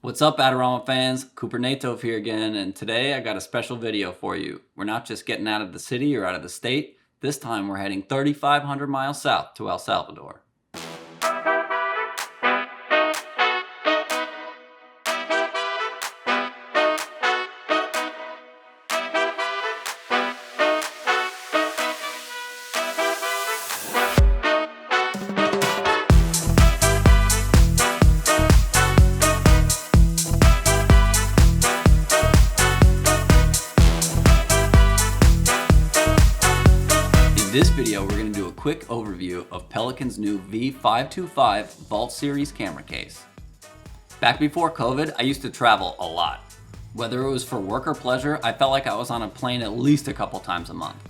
What's up, Adorama fans? Cooper Naitove here again, and today I got a special video for you. We're not just getting out of the city or out of the state. This time we're heading 3,500 miles south to El Salvador. In this video, we're going to do a quick overview of Pelican's new v525 Vault series camera case. Back before COVID, I used to travel a lot. Whether it was for work or pleasure, I felt like I was on a plane at least a couple times a month.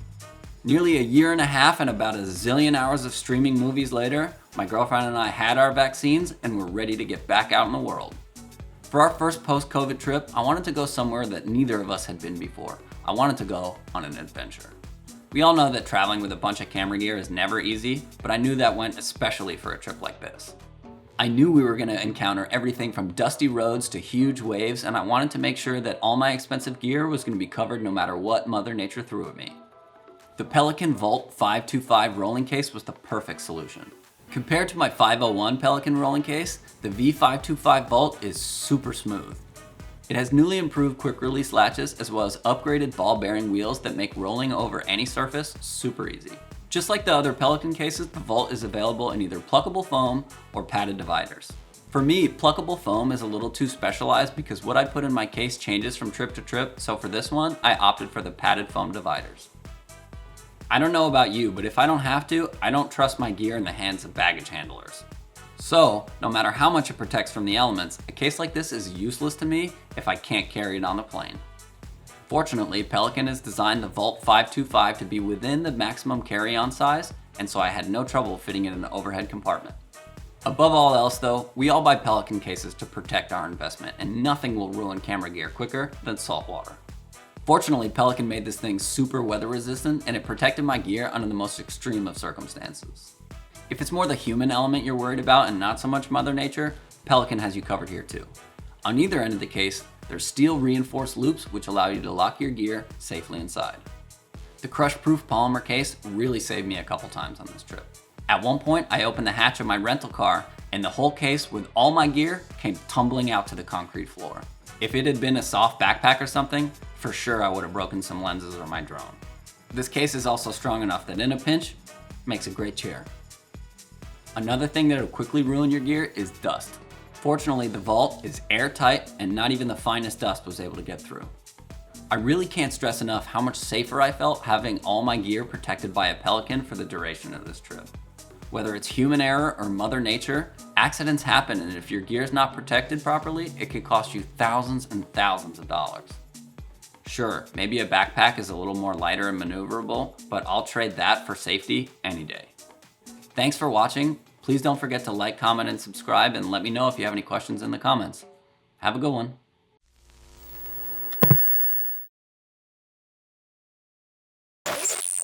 Nearly a year and a half and about a zillion hours of streaming movies later, my girlfriend and I had our vaccines and were ready to get back out in the world. For our first post-COVID trip, I wanted to go somewhere that neither of us had been before. I wanted to go on an adventure. We all know that traveling with a bunch of camera gear is never easy, but I knew that went especially for a trip like this. I knew we were going to encounter everything from dusty roads to huge waves, and I wanted to make sure that all my expensive gear was going to be covered no matter what Mother Nature threw at me. The Pelican VAULT 525 rolling case was the perfect solution. Compared to my 501 Pelican rolling case, the v525 VAULT is super smooth. It has newly improved quick release latches as well as upgraded ball bearing wheels that make rolling over any surface super easy. Just like the other Pelican cases, the VAULT is available in either pluckable foam or padded dividers. For me, pluckable foam is a little too specialized because what I put in my case changes from trip to trip, so for this one, I opted for the padded foam dividers. I don't know about you, but if I don't have to, I don't trust my gear in the hands of baggage handlers. So, no matter how much it protects from the elements, a case like this is useless to me if I can't carry it on the plane. Fortunately, Pelican has designed the VAULT 525 to be within the maximum carry-on size, and so I had no trouble fitting it in the overhead compartment. Above all else though, we all buy Pelican cases to protect our investment, and nothing will ruin camera gear quicker than salt water. Fortunately, Pelican made this thing super weather resistant, and it protected my gear under the most extreme of circumstances. If it's more the human element you're worried about and not so much Mother Nature, Pelican has you covered here too. On either end of the case, there's steel reinforced loops which allow you to lock your gear safely inside. The Crushproof polymer case really saved me a couple times on this trip. At one point, I opened the hatch of my rental car and the whole case with all my gear came tumbling out to the concrete floor. If it had been a soft backpack or something, for sure I would have broken some lenses or my drone. This case is also strong enough that in a pinch, makes a great chair. Another thing that will quickly ruin your gear is dust. Fortunately, the VAULT is airtight and not even the finest dust was able to get through. I really can't stress enough how much safer I felt having all my gear protected by a Pelican for the duration of this trip. Whether it's human error or Mother Nature, accidents happen, and if your gear is not protected properly, it could cost you thousands and thousands of dollars. Sure, maybe a backpack is a little more lighter and maneuverable, but I'll trade that for safety any day. Thanks for watching. Please don't forget to like, comment, and subscribe, and let me know if you have any questions in the comments. Have a good one.